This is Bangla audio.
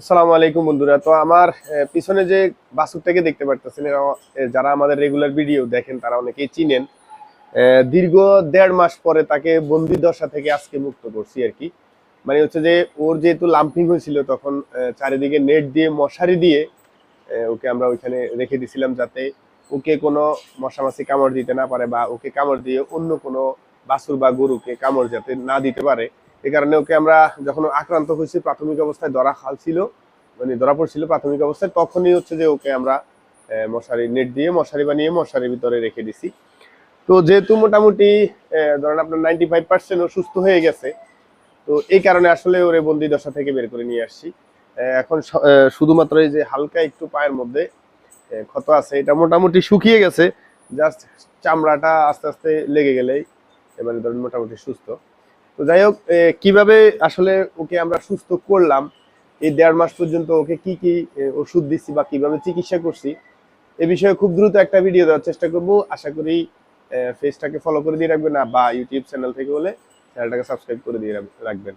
আসসালামু আলাইকুম বন্ধুরা। তো আমার পিছনে যে বাছুরটাকে দেখতে পারতেছেন, যারা আমাদের রেগুলার ভিডিও দেখেন তারা অনেকেই চিনেন। দীর্ঘ 1.5 মাস পরে তাকে বন্দি দশা থেকে আজকে মুক্ত করছি আর কি। মানে হচ্ছে যে ওর যেহেতু লাম্পিং হয়েছিল তখন চারিদিকে নেট দিয়ে মশারি দিয়ে ওকে আমরা ওইখানে রেখে দিছিলাম, যাতে ওকে কোনো মশা মাছি কামড় দিতে না পারে বা ওকে কামড় দিয়ে অন্য কোনো বাছুর বা গরুকে কামড় যাতে না দিতে পারে। এই কারণে ওকে আমরা যখন ও আক্রান্ত হয়েছি প্রাথমিক অবস্থায় ধরা খালছিল, মানে ধরা পড়ছিল প্রাথমিক অবস্থায়, তখনই হচ্ছে যে ওকে আমরা মশারি নেট দিয়ে মশারি বানিয়ে মশারির ভিতরে রেখে দিছি। তো যেহেতু মোটামুটি ধরেন আপনার 95% ও সুস্থ হয়ে গেছে, তো এই কারণে আসলে ওরে বন্দি দশা থেকে বের করে নিয়ে আসছি। এখন শুধুমাত্র এই যে হালকা একটু পায়ের মধ্যে ক্ষত আছে, এটা মোটামুটি শুকিয়ে গেছে। জাস্ট চামড়াটা আস্তে আস্তে লেগে গেলেই এবারে ধরুন মোটামুটি সুস্থ। তো যাই হোক, কিভাবে আসলে ওকে আমরা সুস্থ করলাম, এই 1.5 মাস পর্যন্ত ওকে কি কি ওষুধ দিচ্ছি বা কিভাবে চিকিৎসা করছি, এ বিষয়ে খুব দ্রুত একটা ভিডিও দেওয়ার চেষ্টা করব। আশা করি পেজটাকে ফলো করে দিয়ে রাখবেন, বা ইউটিউব চ্যানেল থেকে হলে চ্যানেলটাকে সাবস্ক্রাইব করে দিয়ে রাখবেন।